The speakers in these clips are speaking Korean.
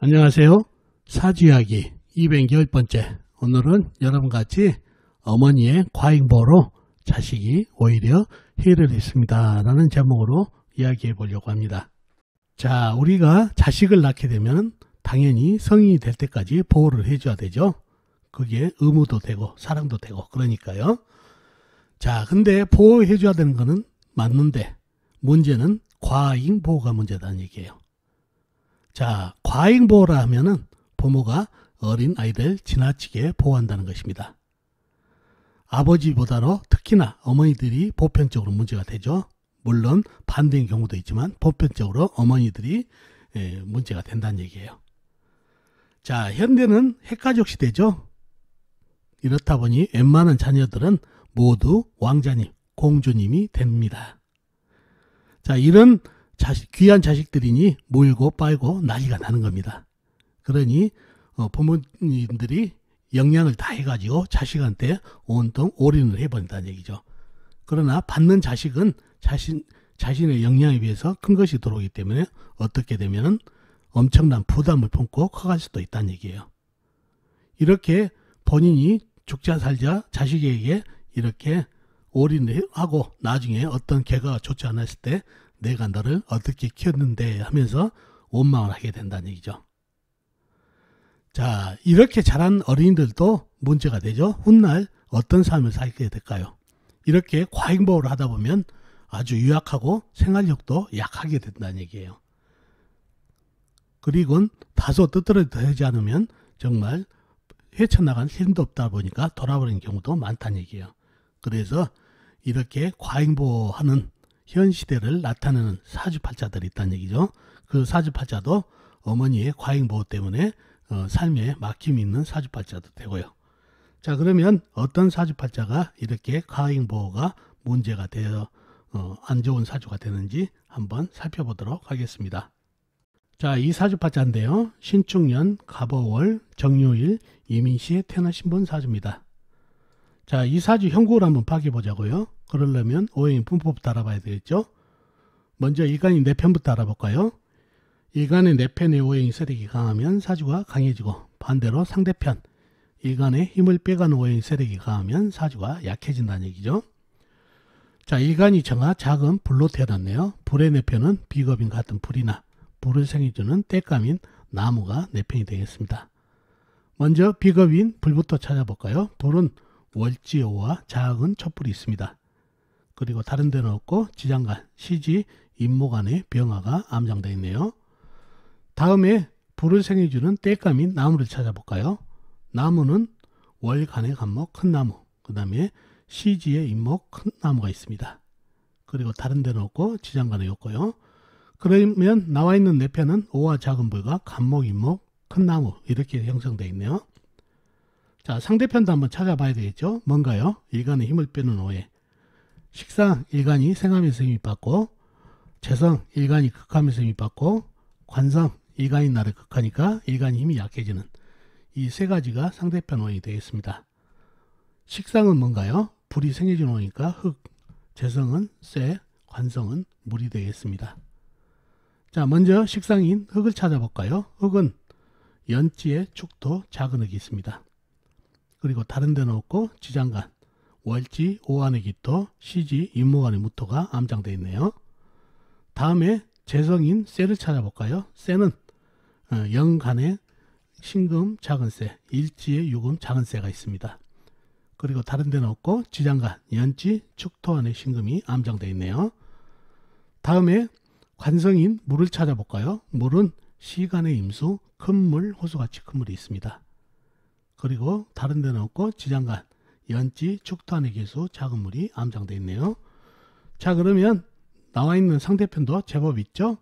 안녕하세요. 사주이야기 210번째. 오늘은 여러분과 같이 어머니의 과잉보로 자식이 오히려 해를 했습니다 라는 제목으로 이야기해 보려고 합니다. 자, 우리가 자식을 낳게 되면 당연히 성인이 될 때까지 보호를 해줘야 되죠. 그게 의무도 되고 사랑도 되고 그러니까요. 자, 근데 보호해 줘야 되는 거는 맞는데 문제는 과잉보호가 문제다는 얘기예요. 자, 과잉보호라 하면은 부모가 어린 아이들 지나치게 보호한다는 것입니다. 아버지보다도 특히나 어머니들이 보편적으로 문제가 되죠. 물론 반대인 경우도 있지만 보편적으로 어머니들이 문제가 된다는 얘기예요. 자, 현대는 핵가족 시대죠. 이렇다 보니 웬만한 자녀들은 모두 왕자님, 공주님이 됩니다. 자, 이런 귀한 자식들이니 물고 빨고 난리가 나는 겁니다. 그러니 부모님들이 영양을 다 해가지고 자식한테 온통 올인을 해버린다는 얘기죠. 그러나 받는 자식은 자신의 영양에 비해서 큰 것이 들어오기 때문에 어떻게 되면은 엄청난 부담을 품고 커갈 수도 있다는 얘기예요. 이렇게 본인이 죽자 살자 자식에게 이렇게 올인을 하고 나중에 어떤 결과가 좋지 않았을 때 내가 너를 어떻게 키웠는데 하면서 원망을 하게 된다는 얘기죠. 자, 이렇게 자란 어린이들도 문제가 되죠. 훗날 어떤 삶을 살게 될까요? 이렇게 과잉보호를 하다 보면 아주 유약하고 생활력도 약하게 된다는 얘기예요. 그리고 다소 뜨뜻하지 않으면 정말 헤쳐나간 힘도 없다 보니까 돌아버리는 경우도 많다는 얘기예요. 그래서 이렇게 과잉보호하는 현 시대를 나타내는 사주팔자들이 있다는 얘기죠. 그 사주팔자도 어머니의 과잉보호 때문에 삶에 막힘이 있는 사주팔자도 되고요. 자, 그러면 어떤 사주팔자가 이렇게 과잉보호가 문제가 되어 안 좋은 사주가 되는지 한번 살펴보도록 하겠습니다. 자, 이 사주팔자인데요. 신축년, 갑오월, 정묘일, 이민시에 태어나신 분 사주입니다. 자, 이 사주 형국을 한번 파악해보자고요. 그러려면 오행의 분포부터 알아봐야 되겠죠. 먼저 일간이 내 편부터 알아볼까요? 일간의 내 편의 오행이 세력이 강하면 사주가 강해지고 반대로 상대편 일간의 힘을 빼가는 오행이 세력이 강하면 사주가 약해진다는 얘기죠. 자, 일간이 정화 작은 불로 태어났네요. 불의 내 편은 비겁인 같은 불이나 불을 생해주는 땔감인 나무가 내 편이 되겠습니다. 먼저 비겁인 불부터 찾아볼까요? 불은 월지오와 작은 촛불이 있습니다. 그리고 다른 데는 없고 지장간, 시지, 임목간의 병화가 암장되어 있네요. 다음에 불을 생해주는 땔감인 나무를 찾아볼까요? 나무는 월간의 간목 큰 나무, 그 다음에 시지의 임목 큰 나무가 있습니다. 그리고 다른 데는 없고 지장간에 없고요. 그러면 나와 있는 내 편은 오와 작은 불과 간목, 임목, 큰 나무 이렇게 형성되어 있네요. 자, 상대편도 한번 찾아봐야 되겠죠. 뭔가요? 일간의 힘을 빼는 오해. 식상 일간이 생하면서 힘이 받고, 재성 일간이 극하면서 힘이 받고, 관성 일간이 나를 극하니까 일간이 힘이 약해지는 이 세 가지가 상대편 오행이 되겠습니다. 식상은 뭔가요? 불이 생해진 오행이니까 흙, 재성은 쇠, 관성은 물이 되겠습니다. 자, 먼저 식상인 흙을 찾아볼까요? 흙은 연지에 축토, 작은 흙이 있습니다. 그리고 다른 데는 없고 지장간, 월지, 오한의 기토, 시지, 임목간의 무토가 암장되어 있네요. 다음에 재성인 쇠를 찾아볼까요? 쇠는 영간에 신금, 작은 쇠, 일지에 유금, 작은 쇠가 있습니다. 그리고 다른 데는 없고 지장간, 연지, 축토 안에 신금이 암장되어 있네요. 다음에 관성인 물을 찾아볼까요? 물은 시간의 임수, 큰 물, 호수같이 큰 물이 있습니다. 그리고 다른 데는 없고 지장간, 연지, 축토 안의 개수, 작은 물이 암장되어 있네요. 자, 그러면 나와 있는 상대편도 제법 있죠.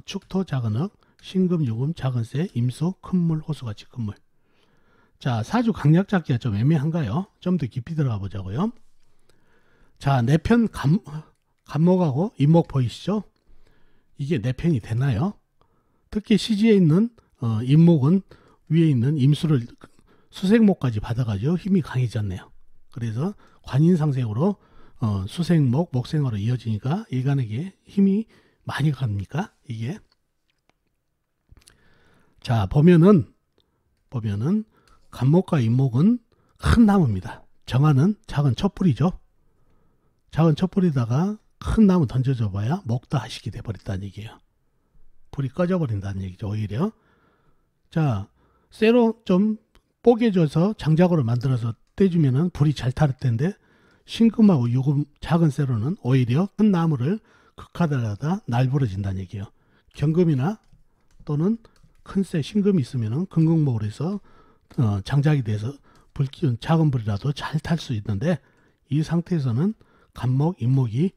축토, 작은 흙, 신금, 유금, 작은 쇠, 임수, 큰 물, 호수같이 큰 물. 자, 사주 강약 잡기가 좀 애매한가요? 좀 더 깊이 들어가 보자고요. 자, 내 편 간목하고 임목 보이시죠? 이게 내 편이 되나요? 특히 시지에 있는 임목은 위에 있는 임수를 수생목까지 받아가지고 힘이 강해졌네요. 그래서 관인상생으로 수생목, 목생으로 이어지니까 일간에게 힘이 많이 갑니까? 이게 자, 보면은 간목과 인목은 큰 나무입니다. 정화는 작은 촛불이죠. 작은 촛불에다가 큰 나무 던져줘 봐야 목다하식이 돼버렸다는 얘기예요. 불이 꺼져버린다는 얘기죠. 오히려. 자, 쇠로 좀 뽀개져서 장작으로 만들어서 떼주면은 불이 잘 탈 텐데, 신금하고 유금 작은 쇠로는 오히려 큰 나무를 극하달하다 날부러진다는 얘기예요. 경금이나 또는 큰 쇠 신금이 있으면은 금극목으로 해서 장작이 돼서 작은 불이라도 잘 탈 수 있는데, 이 상태에서는 간목, 인목이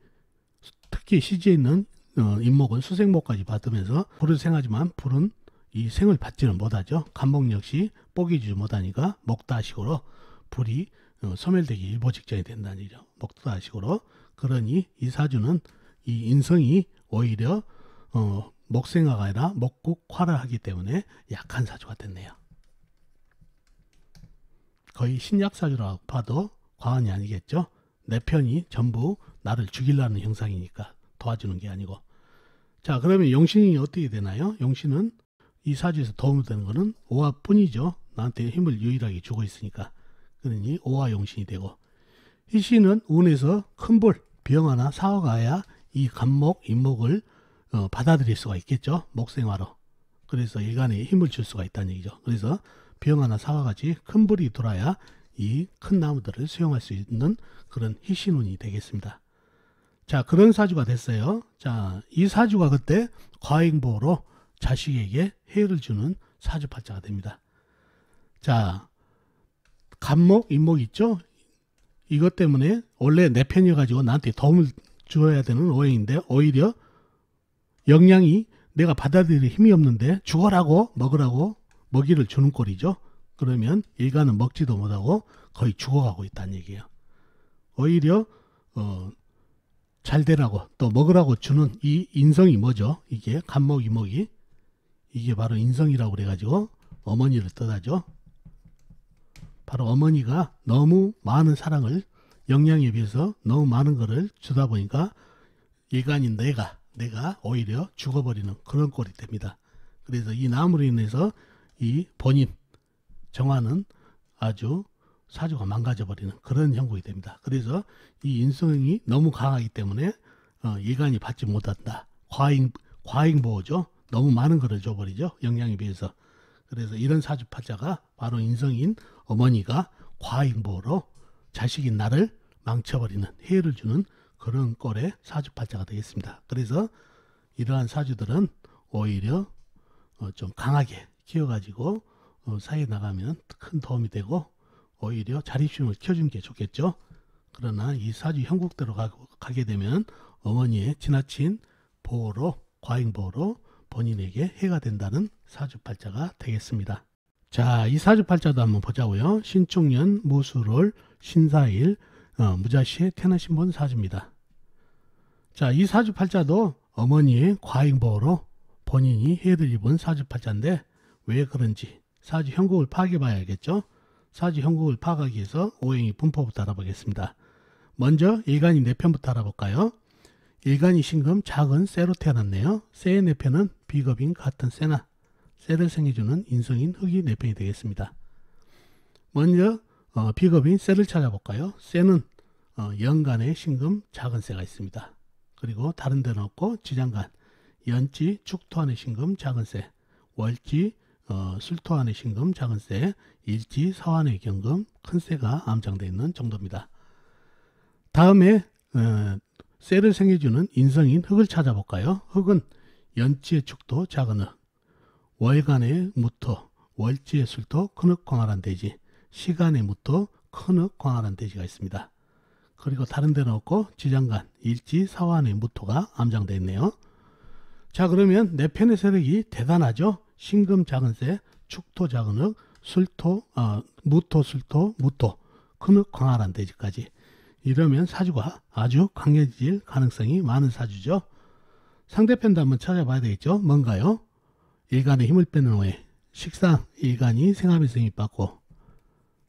특히 시지에 있는 인목은 수생목까지 받으면서 불을 생하지만 불은 이 생을 받지는 못하죠. 간목 역시 뽀개지지 못하니까 목다식으로 불이 소멸되기 일보 직전이 된다는 얘기죠. 목다식으로. 그러니 이 사주는 이 인성이 오히려 목생화가 아니라 목국화를 하기 때문에 약한 사주가 됐네요. 거의 신약사주라고 봐도 과언이 아니겠죠. 내 편이 전부 나를 죽이려는 형상이니까 도와주는 게 아니고. 자, 그러면 용신이 어떻게 되나요? 용신은 이 사주에서 도움이 되는 거는 오화뿐이죠. 나한테 힘을 유일하게 주고 있으니까. 그러니 오화 용신이 되고, 희신은 운에서 큰 불, 병화나 사화가 와야 이 간목, 인목을 받아들일 수가 있겠죠. 목생화로. 그래서 일간에 힘을 줄 수가 있다는 얘기죠. 그래서 병화나 사화같이 큰 불이 돌아야 이 큰 나무들을 수용할 수 있는 그런 희신운이 되겠습니다. 자, 그런 사주가 됐어요. 자, 이 사주가 그때 과잉보로 자식에게 해를 주는 사주팔자가 됩니다. 자, 간목, 인목 있죠? 이것 때문에 원래 내 편이어가지고 나한테 도움을 줘야 되는 오행인데, 오히려 영양이 내가 받아들일 힘이 없는데 죽어라고 먹으라고 먹이를 주는 꼴이죠. 그러면 일간은 먹지도 못하고 거의 죽어가고 있다는 얘기예요. 오히려 잘 되라고 또 먹으라고 주는 이 인성이 뭐죠? 이게 간목, 인목이 이게 바로 인성이라고 그래가지고 어머니를 뜻하죠. 바로 어머니가 너무 많은 사랑을, 영양에 비해서 너무 많은 거를 주다 보니까 일간인 내가 오히려 죽어버리는 그런 꼴이 됩니다. 그래서 이 나무로 인해서 이 본인 정화는 아주 사주가 망가져버리는 그런 형국이 됩니다. 그래서 이 인성이 너무 강하기 때문에 일간이 받지 못한다. 과잉보호죠. 너무 많은 거를 줘버리죠. 영양에 비해서. 그래서 이런 사주팔자가 바로 인성인 어머니가 과잉보호로 자식인 나를 망쳐버리는, 해를 주는 그런 꼴의 사주팔자가 되겠습니다. 그래서 이러한 사주들은 오히려 좀 강하게 키워가지고 사이에 나가면 큰 도움이 되고 오히려 자립심을 키워주는 게 좋겠죠. 그러나 이 사주 형국대로 가게 되면 어머니의 지나친 보호로, 과잉보호로 본인에게 해가 된다는 사주팔자가 되겠습니다. 자, 이 사주팔자도 한번 보자고요. 신축년, 무술월, 신사일, 무자시에 태어나신 분 사주입니다. 자, 이 사주팔자도 어머니의 과잉보호로 본인이 해를 입은 사주팔자인데, 왜 그런지 사주 형국을 파악해봐야겠죠. 사주 형국을 파악하기 위해서 오행이 분포부터 알아보겠습니다. 먼저 일간이 내 편부터 알아볼까요? 일간이 신금 작은 쇠로 태어났네요. 쇠의 내 편은 비겁인 같은 쇠나 쇠를 생겨주는 인성인 흙이 내 편이 되겠습니다. 먼저 비겁인 쇠를 찾아볼까요? 쇠는 연간에 신금 작은 쇠가 있습니다. 그리고 다른 데는 없고 지장간, 연지, 축토 안에 신금 작은 쇠, 월지, 술토 안에 신금 작은 쇠, 일지, 서 안에 경금 큰 쇠가 암장되어 있는 정도입니다. 다음에 쇠를 생겨주는 인성인 흙을 찾아볼까요? 흙은 연지의 축토 작은 흙, 월간의 무토, 월지의 술토 큰 흙 광활한 대지, 시간의 무토 큰 흙 광활한 대지가 있습니다. 그리고 다른 데는 없고 지장간, 일지, 사환의 무토가 암장되어 있네요. 자, 그러면 내 편의 세력이 대단하죠. 신금 작은 쇠, 축토 작은 흙, 술토, 무토, 술토, 무토, 큰 흙 광활한 대지까지. 이러면 사주가 아주 강해질 가능성이 많은 사주죠. 상대편도 한번 찾아봐야 되겠죠. 뭔가요? 일간의 힘을 빼는 오해, 식상, 일간이 생하면서 힘이 받고,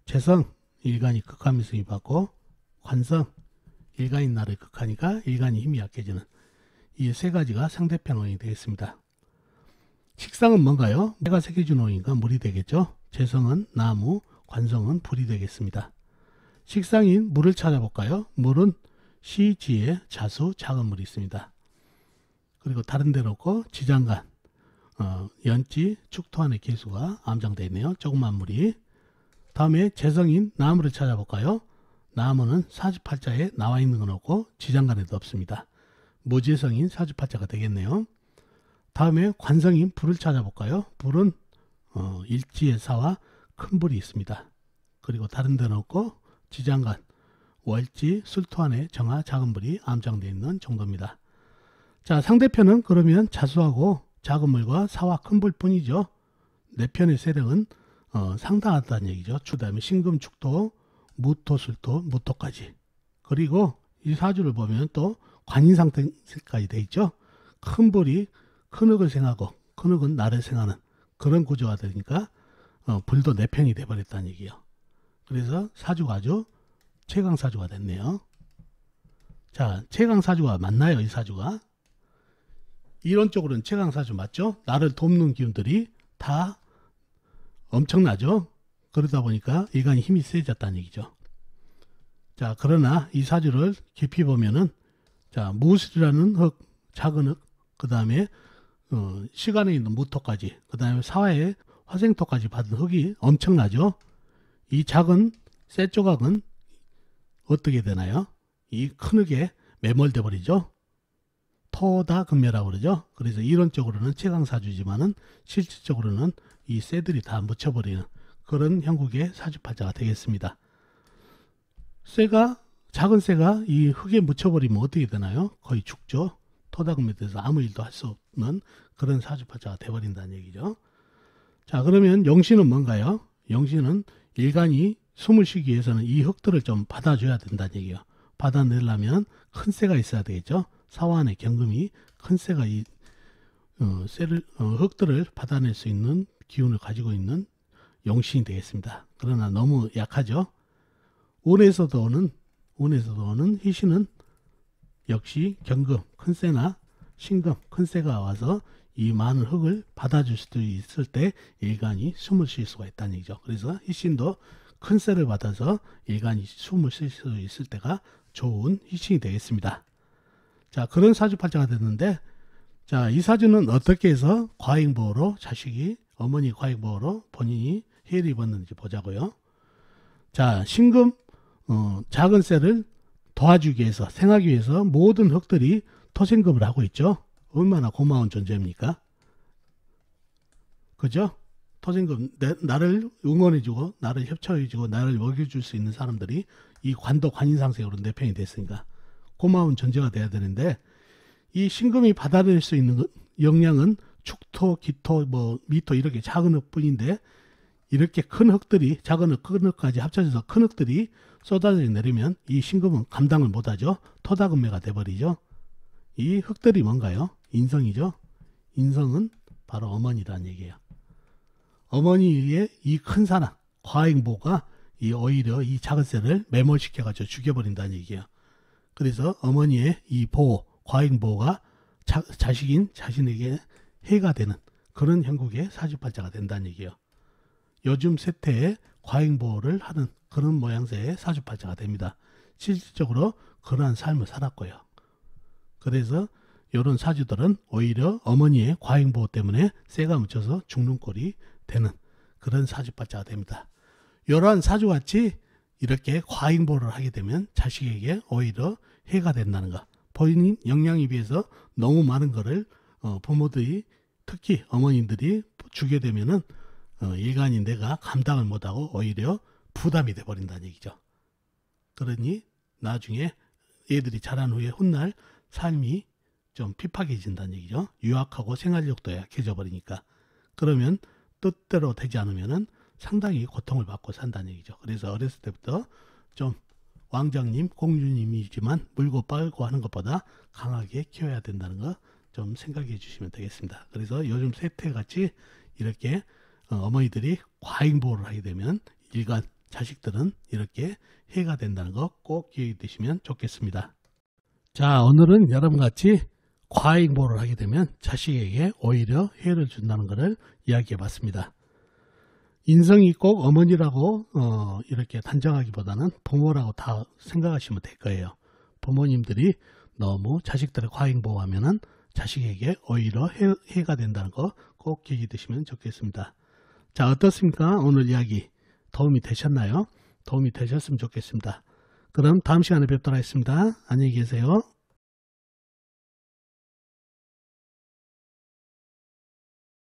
재성, 일간이 극하면서 힘이 받고, 관성, 일간인 나를 극하니까 일간이 힘이 약해지는 이 세 가지가 상대편 오행이 되겠습니다. 식상은 뭔가요? 해가 새겨진 오니까 물이 되겠죠. 재성은 나무, 관성은 불이 되겠습니다. 식상인 물을 찾아볼까요? 물은 시, 지에, 자수, 작은 물이 있습니다. 그리고 다른 데로 없고 지장간, 연지, 축토안의 개수가 암장되어 있네요. 조그만 물이. 다음에 재성인 나무를 찾아볼까요? 나무는 사주팔자에 나와 있는 건 없고 지장간에도 없습니다. 무재성인 사주팔자가 되겠네요. 다음에 관성인 불을 찾아볼까요? 불은 일지의 사와 큰 불이 있습니다. 그리고 다른 데는 없고 지장간, 월지, 술토안에 정화, 작은 불이 암장되어 있는 정도입니다. 자, 상대편은 그러면 자수하고 작은 물과 사와 큰 불뿐이죠. 네 편의 세력은 상당하다는 얘기죠. 그 다음에 신금, 축토, 무토, 술토, 무토까지. 그리고 이 사주를 보면 또 관인 상태까지 되어 있죠. 큰 불이 큰 흙을 생하고 큰 흙은 나를 생하는 그런 구조가 되니까 불도 네 편이 돼버렸다는 얘기예요. 그래서 사주가 아주 최강사주가 됐네요. 자, 최강사주가 맞나요? 이 사주가? 이론적으로는 최강사주 맞죠? 나를 돕는 기운들이 다 엄청나죠? 그러다 보니까 일간이 힘이 세졌다는 얘기죠. 자, 그러나 이 사주를 깊이 보면은, 자, 무술이라는 흙, 작은 흙, 그 다음에 시간에 있는 무토까지, 그 다음에 사화의 화생토까지 받은 흙이 엄청나죠? 이 작은 쇠 조각은 어떻게 되나요? 이 큰 흙에 매몰돼 버리죠. 토다금매라고 그러죠. 그래서 이론적으로는 최강사주지만은 실질적으로는 이 쇠들이 다 묻혀버리는 그런 형국의 사주팔자가 되겠습니다. 쇠가, 작은 쇠가 이 흙에 묻혀버리면 어떻게 되나요? 거의 죽죠. 토다금매에 대해서 아무 일도 할 수 없는 그런 사주팔자가 되어버린다는 얘기죠. 자, 그러면 영신은 뭔가요? 영신은 일간이 숨을 쉬기 위해서는 이 흙들을 좀 받아줘야 된다는 얘기예요. 받아내려면 큰 쇠가 있어야 되겠죠. 사화안의 경금이 큰 쇠가 이 흙들을 받아낼 수 있는 기운을 가지고 있는 영신이 되겠습니다. 그러나 너무 약하죠. 운에서도 오는 희신은 역시 경금, 큰 쇠나 신금, 큰 쇠가 와서 이 많은 흙을 받아줄 수도 있을 때 일간이 숨을 쉴 수가 있다는 얘기죠. 그래서 희신도 큰 쇠를 받아서 일간이 숨을 쉴 수 있을 때가 좋은 희신이 되겠습니다. 자, 그런 사주팔자가 됐는데, 자, 이 사주는 어떻게 해서 과잉보호로 자식이 어머니 과잉보호로 본인이 해를 입었는지 보자고요. 자, 신금 작은 쇠를 도와주기 위해서 생하기 위해서 모든 흙들이 토생금을 하고 있죠. 얼마나 고마운 존재입니까? 그죠? 토생금, 나를 응원해주고 나를 협조해주고 나를 먹여줄 수 있는 사람들이 이 관도 관인상생으로 내 편이 됐으니까 고마운 존재가 돼야 되는데, 이 신금이 받아들일 수 있는 역량은 축토, 기토, 미토 이렇게 작은 흙뿐인데, 이렇게 큰 흙들이, 작은 흙, 큰 흙까지 합쳐져서 큰 흙들이 쏟아져 내리면 이 신금은 감당을 못하죠. 토다금매가 돼버리죠. 이 흙들이 뭔가요? 인성이죠. 인성은 바로 어머니라는 얘기예요. 어머니의 이 큰 사랑, 과잉보가 오히려 이 작은 쇠를 매몰시켜가지고 죽여버린다는 얘기예요. 그래서 어머니의 이 보호, 과잉보호가 자식인 자신에게 해가 되는 그런 형국의 사주팔자가 된다는 얘기예요. 요즘 세태에 과잉보호를 하는 그런 모양새의 사주팔자가 됩니다. 실질적으로 그러한 삶을 살았고요. 그래서 이런 사주들은 오히려 어머니의 과잉보호 때문에 쇠가 묻혀서 죽는 꼴이 되는 그런 사주팔자가 됩니다. 이러한 사주같이 이렇게 과잉보호를 하게 되면 자식에게 오히려 해가 된다는 것. 본인 역량에 비해서 너무 많은 거를 부모들이, 특히 어머님들이 주게 되면은 일간인 내가 감당을 못하고 오히려 부담이 돼버린다는 얘기죠. 그러니 나중에 애들이 자란 후에 훗날 삶이 좀 핍박해진다는 얘기죠. 유약하고 생활력도 약해져 버리니까. 그러면 뜻대로 되지 않으면은 상당히 고통을 받고 산다는 얘기죠. 그래서 어렸을 때부터 좀 왕장님, 공주님이지만 물고 빨고 하는 것보다 강하게 키워야 된다는 거 좀 생각해 주시면 되겠습니다. 그래서 요즘 세태같이 이렇게 어머니들이 과잉보호를 하게 되면 일간 자식들은 이렇게 해가 된다는 거 꼭 기억해 두시면 좋겠습니다. 자, 오늘은 여러분같이 과잉보호를 하게 되면 자식에게 오히려 해를 준다는 것을 이야기해 봤습니다. 인성이 꼭 어머니라고 이렇게 단정하기보다는 부모라고 다 생각하시면 될 거예요. 부모님들이 너무 자식들을 과잉보호하면은 자식에게 오히려 해가 된다는 거 꼭 기억해 두시면 좋겠습니다. 자, 어떻습니까? 오늘 이야기 도움이 되셨나요? 도움이 되셨으면 좋겠습니다. 그럼 다음 시간에 뵙도록 하겠습니다. 안녕히 계세요.